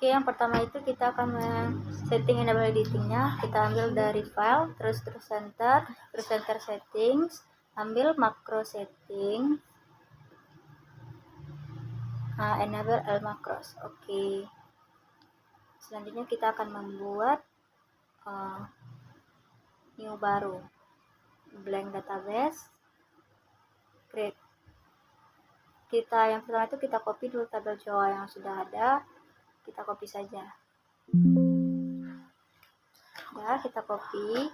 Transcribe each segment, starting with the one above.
Oke, yang pertama itu kita akan setting enable editingnya. Kita ambil dari file, terus center settings, ambil macro setting, enable all macros. Oke, selanjutnya kita akan membuat new baru, blank database, create. Yang pertama itu kita copy dulu tabel Jawa yang sudah ada, kita copy saja. Ya, kita copy,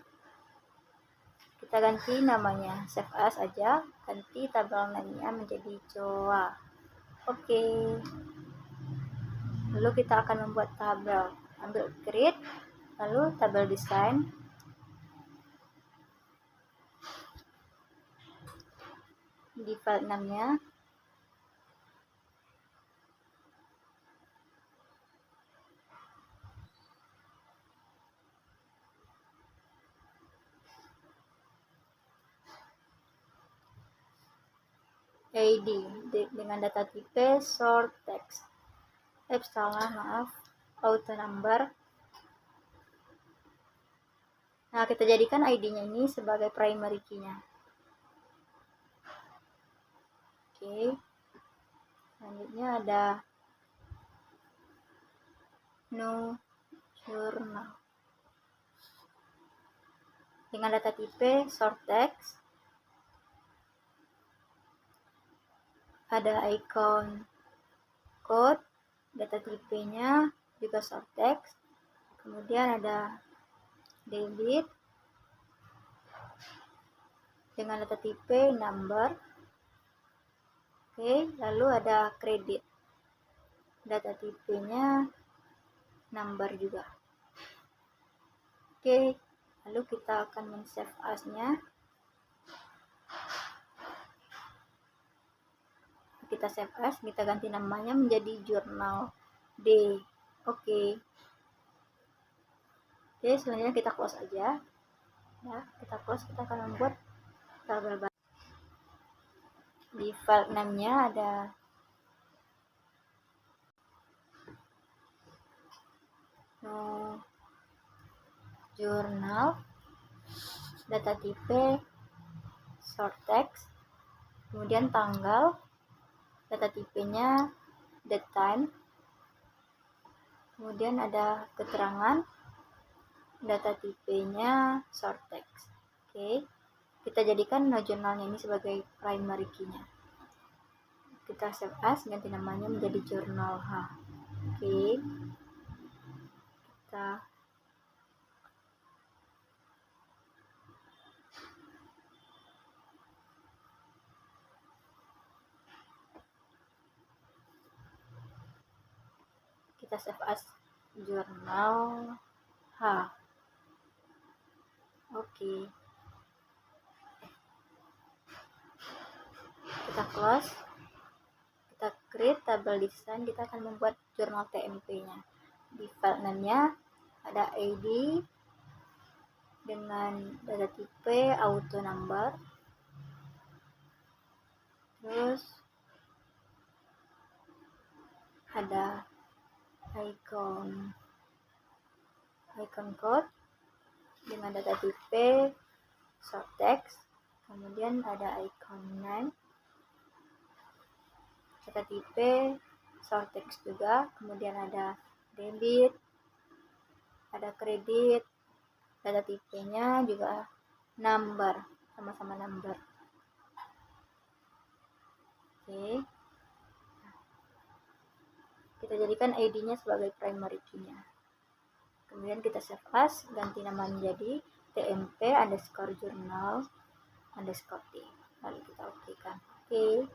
kita ganti namanya, save as aja, ganti tabel namanya menjadi Jawa. Oke, lalu kita akan membuat tabel, ambil create, lalu tabel design, di file 6-nya ID dengan data tipe short text. Auto number. Nah, kita jadikan ID-nya ini sebagai primary key-nya. Oke. Selanjutnya ada no journal dengan data tipe short text. Ada icon code, data tipenya juga short text. Kemudian ada debit dengan data tipe number. Oke, lalu ada kredit, data tipenya number juga. Oke, lalu kita akan men-save as-nya. Kita save as, kita ganti namanya menjadi jurnal D. Oke, selanjutnya kita close aja. Ya, kita close, kita akan membuat tabel baru. Di file name-nya ada no journal, data tipe short text, kemudian tanggal, data tipenya date time, kemudian ada keterangan, data tipenya short text. Oke, kita jadikan no journalnya ini sebagai primary key-nya. Kita save as, ganti namanya menjadi jurnal H. Oke, kita save as jurnal H. Oke, kita close, kita create tabel design. Kita akan membuat jurnal TMP-nya. Di file name-nya ada ID dengan data tipe auto number, terus ada icon code dengan data tipe short text, kemudian ada icon name, data tipe short text juga, kemudian ada debit, ada kredit, data tipenya juga number, sama-sama number. Oke, kita jadikan ID-nya sebagai primary key-nya. Kemudian kita save as, ganti nama menjadi tmp underscore journal underscore d. Lalu kita oke kan. Oke,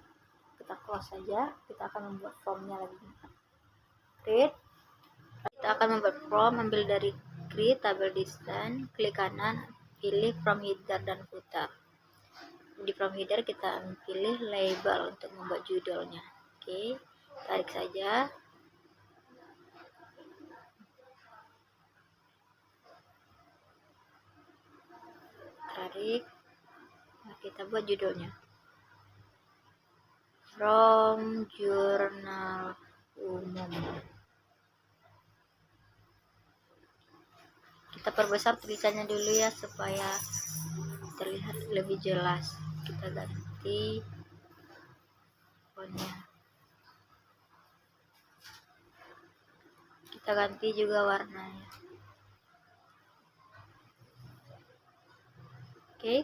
kita close saja. Kita akan membuat formnya lagi. Create. Kita akan membuat form, ambil dari create tabel design, klik kanan, pilih from header dan footer. Di from header kita pilih label untuk membuat judulnya. Oke, tarik saja. Nah, kita buat judulnya from jurnal umum. perbesar tulisannya dulu ya supaya terlihat lebih jelas. Kita ganti fontnya, kita ganti juga warnanya. Oke,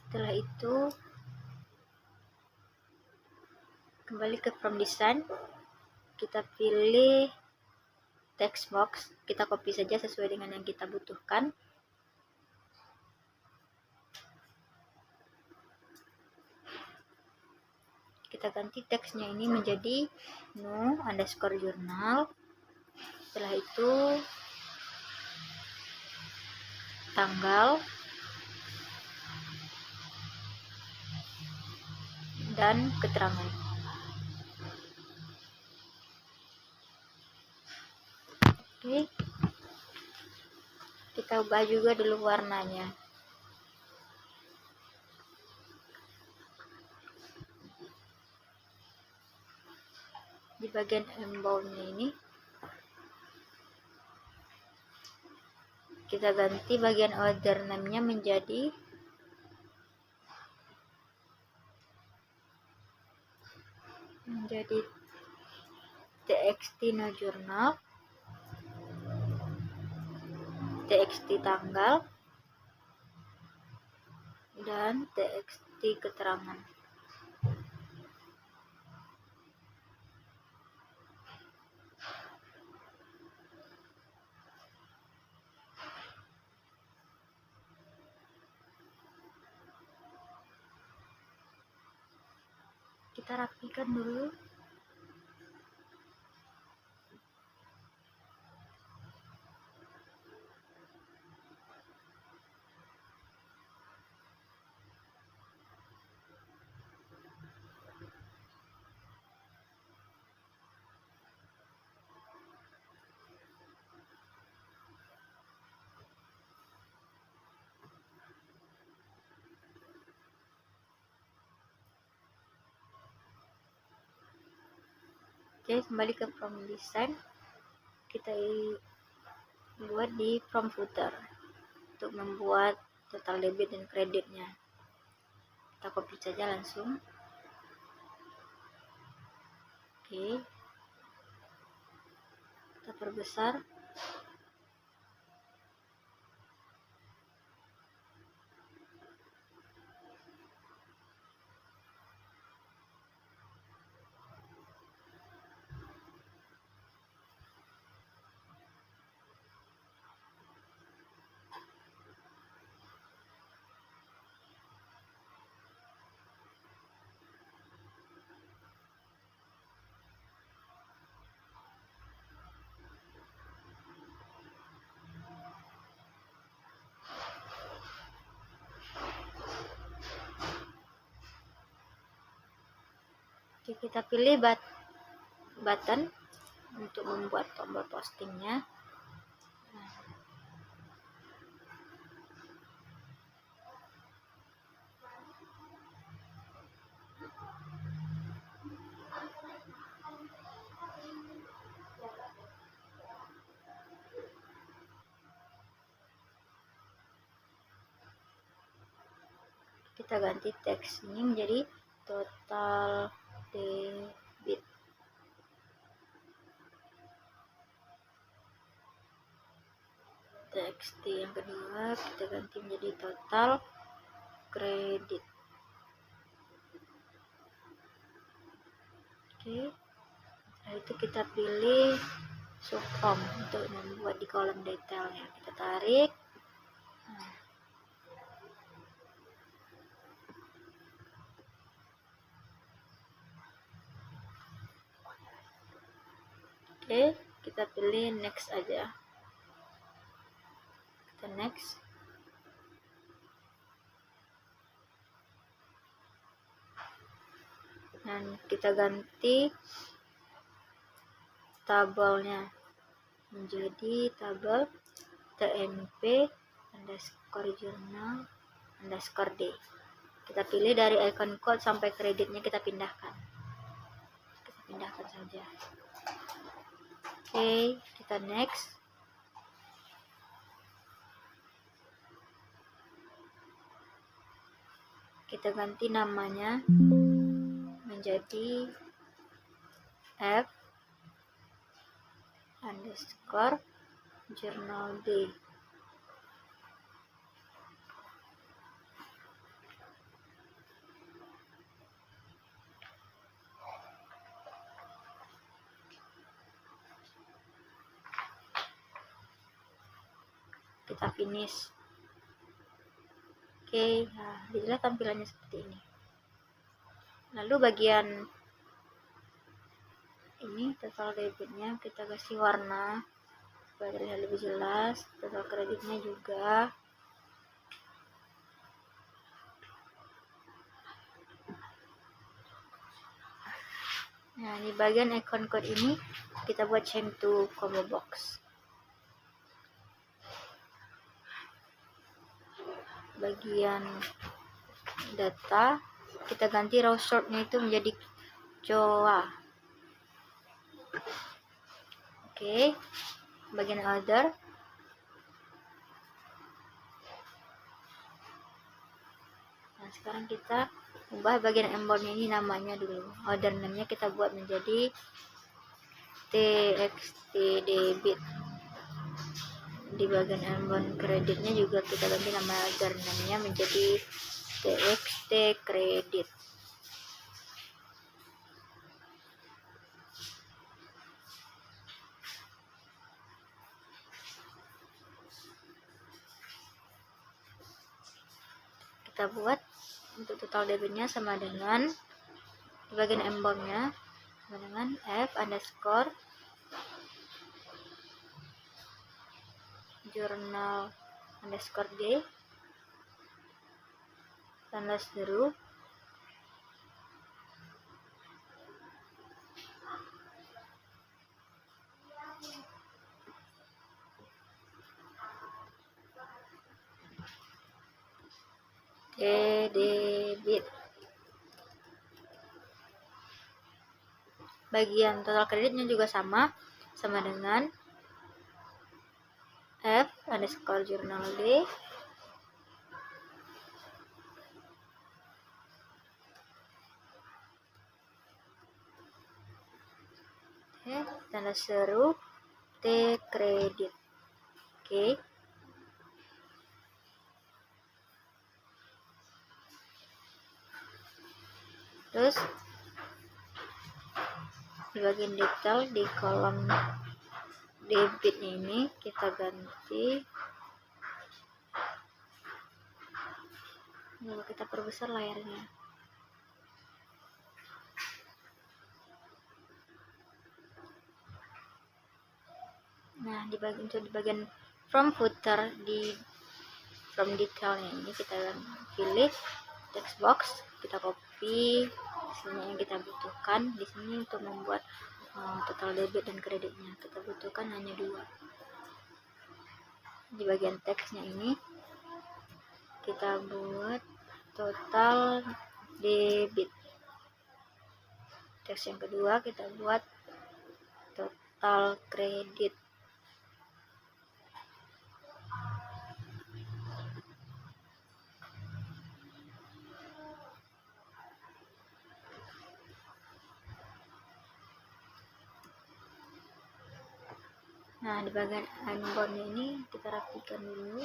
setelah itu kembali ke from design, kita pilih text box, kita copy saja sesuai dengan yang kita butuhkan. Kita ganti teksnya ini menjadi new_journal. Setelah itu tanggal dan keterangan. Oke, kita ubah juga dulu warnanya. Di bagian emboldnya ini kita ganti bagian order name-nya menjadi txt no journal, txt tanggal, dan txt keterangan. Kita rapikan dulu. Oke, kembali ke from design, kita buat di from footer untuk membuat total debit dan kreditnya. Kita copy saja langsung. Oke, kita perbesar. Oke, kita pilih button untuk membuat tombol postingnya. Kita ganti teks ini menjadi total debit. Txt yang kedua kita ganti menjadi total kredit. Oke, setelah itu kita pilih subform untuk membuat di kolom detailnya. Kita tarik. Oke, kita pilih next aja. Kita next. Dan kita ganti tabelnya menjadi tabel tmp_journal_d. Kita pilih dari icon code sampai kreditnya kita pindahkan. Kita pindahkan saja. Oke, kita next. kita ganti namanya menjadi F underscore journal D. Kita finish. Oke, nah jadilah tampilannya seperti ini. Lalu bagian ini total debitnya kita kasih warna supaya terlihat lebih jelas. Total kreditnya juga. Nah, di bagian account code ini kita buat change to combo box. Bagian data kita ganti row sortnya itu menjadi Joa. Oke, bagian order nah sekarang kita ubah bagian embornya ini namanya dulu. Order name-nya kita buat menjadi TXT debit. Di bagian inbound kreditnya juga kita ganti nama order name-nya menjadi TXT kredit. Kita buat untuk total debitnya sama dengan di bagian inbound-nya sama dengan F underscore journal underscore D tanda seru debit. Bagian total kreditnya juga sama dengan F underscore journal D tanda seru T kredit. Oke. Terus di bagian detail di kolom debit ini kita ganti, lalu kita perbesar layarnya. Nah, di bagian from footer di from detailnya ini kita pilih text box, kita copy sini yang kita butuhkan. Di sini untuk membuat total debit dan kreditnya kita butuhkan hanya 2. Di bagian teksnya ini kita buat total debit. Teks yang kedua kita buat total kredit. Nah, di bagian inbound ini kita rapikan dulu.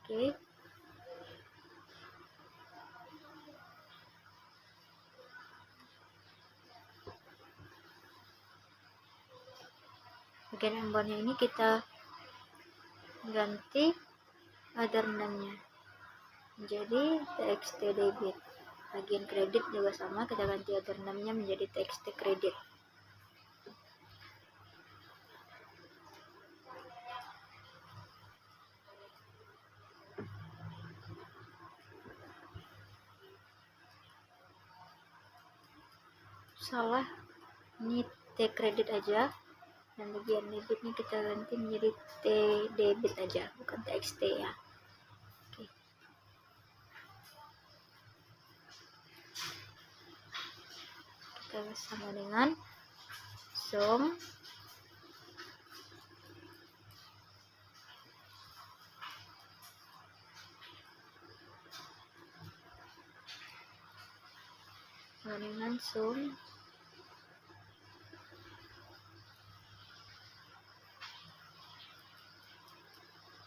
Oke. Bagian inbound ini kita ganti order name-nya menjadi TXT debit. Bagian kredit juga sama, kita ganti order name-nya menjadi TXT kredit. Salah, ini T kredit aja, dan bagian debitnya kita ganti menjadi T debit aja, bukan TXT ya. Oke. kita sama dengan sum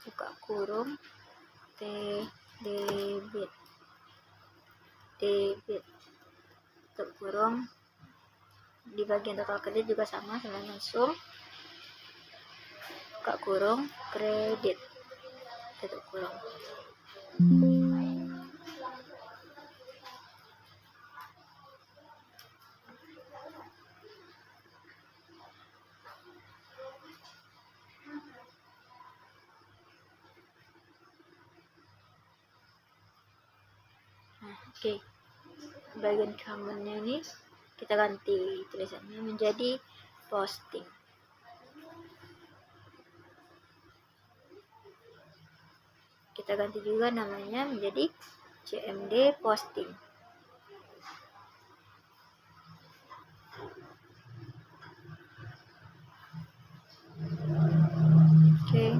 buka kurung debit tutup kurung. Di bagian total kredit juga sama dengan sum buka kurung kredit tutup kurung. Oke. Bagian commonnya ini kita ganti tulisannya menjadi posting. Kita ganti juga namanya menjadi CMD posting. Oke.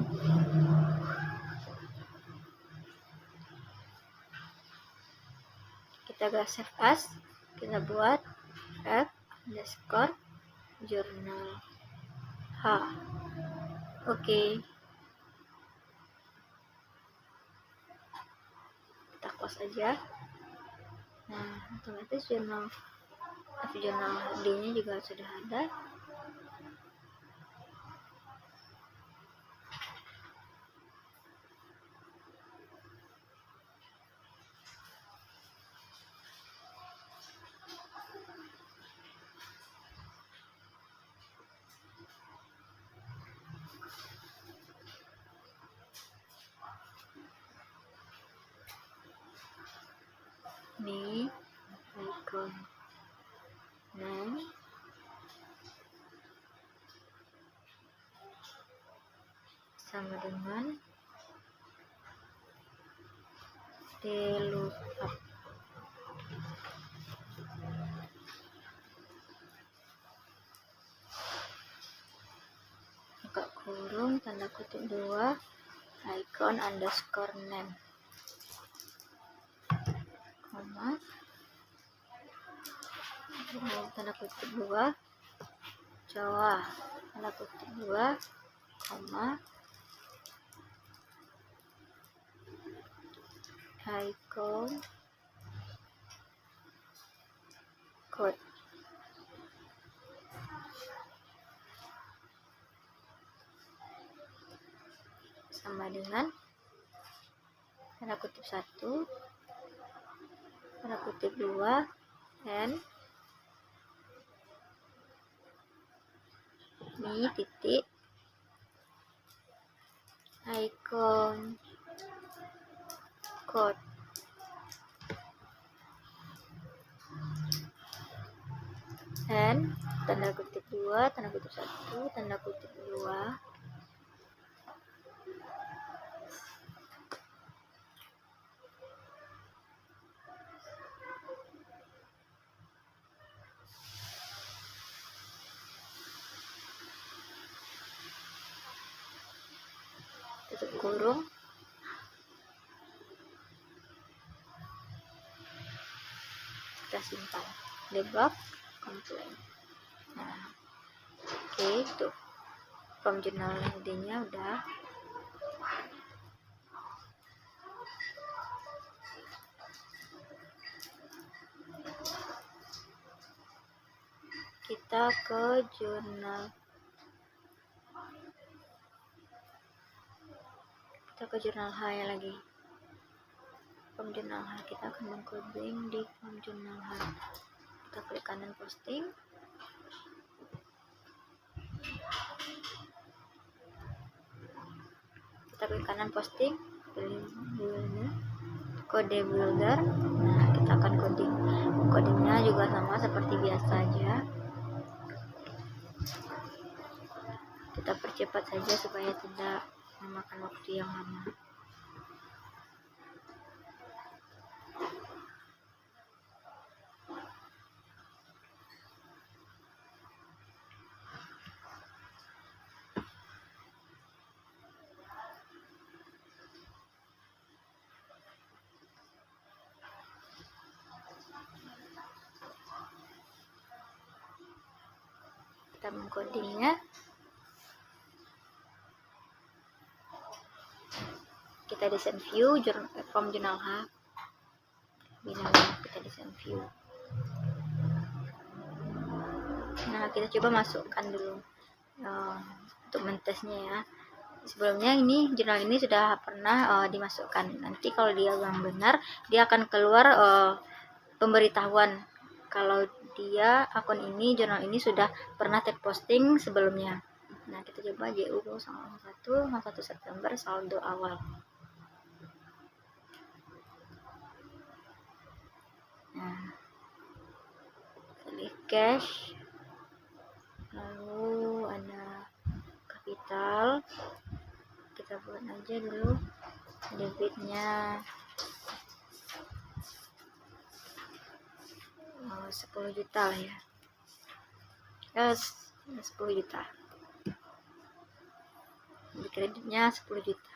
Kita ke save as, kita buat f_journal h. Oke. Kita close aja. Nah, otomatis jurnal HD-nya juga sudah ada. Ini icon name sama dengan delookup. Buka kurung tanda kutip 2 icon underscore name koma tanda kutip 2 Jawa tanda kutip 2 koma icon code sama dengan tanda kutip 1 tanda kutip 2 and mi titik icon code and tanda kutip 2 tanda kutip 1 tanda kutip 2 tutup kurung. Kita simpan debug komplain. Nah, oke, tuh from jurnal ID-nya udah. Kita ke jurnal H ya lagi. Form jurnal H kita akan mengcoding di form jurnal H. Kita klik kanan posting. Kita klik kanan posting, pilih kode builder. Nah, kita akan coding. Codingnya juga sama seperti biasa aja. Kita percepat saja supaya tidak memakan waktu yang lama. kita mengcodingnya. Kita desain view from journal hub. Kita desain view. Nah, kita coba masukkan dulu untuk mentesnya ya. Sebelumnya ini jurnal ini sudah pernah dimasukkan. Nanti kalau dia yang benar, dia akan keluar pemberitahuan kalau dia akun ini, jurnal ini sudah pernah tag posting sebelumnya. Nah, kita coba JU 01 September saldo awal. Nah, pilih cash, lalu ada kapital, kita buat aja dulu debitnya 10 juta lah ya. 10 juta. Di kreditnya 10 juta.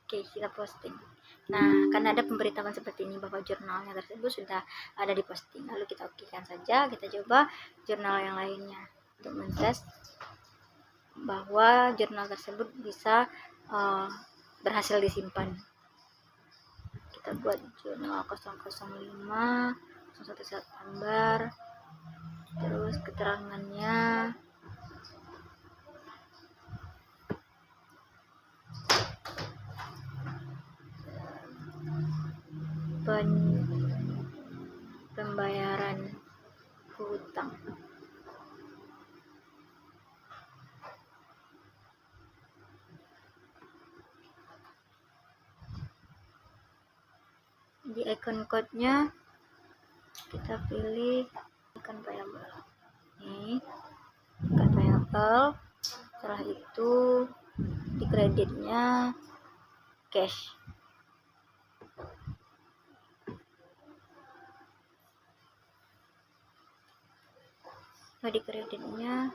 Oke, kita posting. Nah, karena ada pemberitahuan seperti ini bahwa jurnalnya tersebut sudah ada di posting. Lalu kita okekan saja, kita coba jurnal yang lainnya untuk mentes bahwa jurnal tersebut bisa berhasil disimpan. Kita buat jurnal 005 01 September, terus keterangannya pembayaran hutang. Di icon code-nya kita pilih icon payable. Ini icon payable. Setelah itu di kreditnya cash. Di kreditnya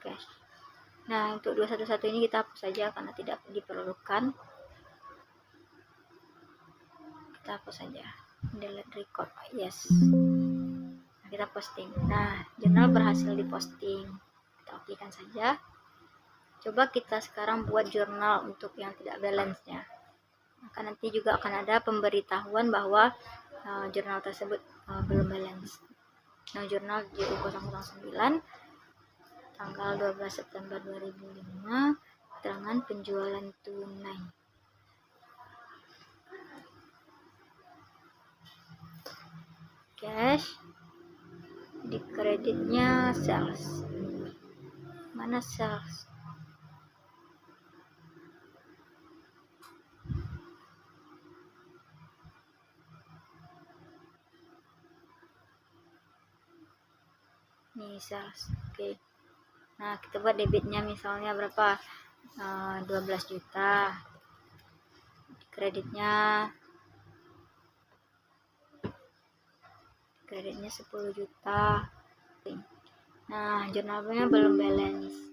cash. Nah, untuk 211 ini kita hapus saja karena tidak diperlukan. Kita hapus saja. Delete record. Yes. Nah, kita posting. Nah, jurnal berhasil diposting. Kita okekan saja. Coba kita sekarang buat jurnal untuk yang tidak balance-nya. Maka nanti juga akan ada pemberitahuan bahwa jurnal tersebut belum balance. Nah, jurnal JU009 tanggal 12 September 2005, keterangan penjualan tunai. Cash, di kreditnya sales. Mana sales? Nih sales. Oke. Nah, kita buat debitnya misalnya berapa? 12 juta. Kreditnya 10 juta. Nah, jurnalnya belum balance.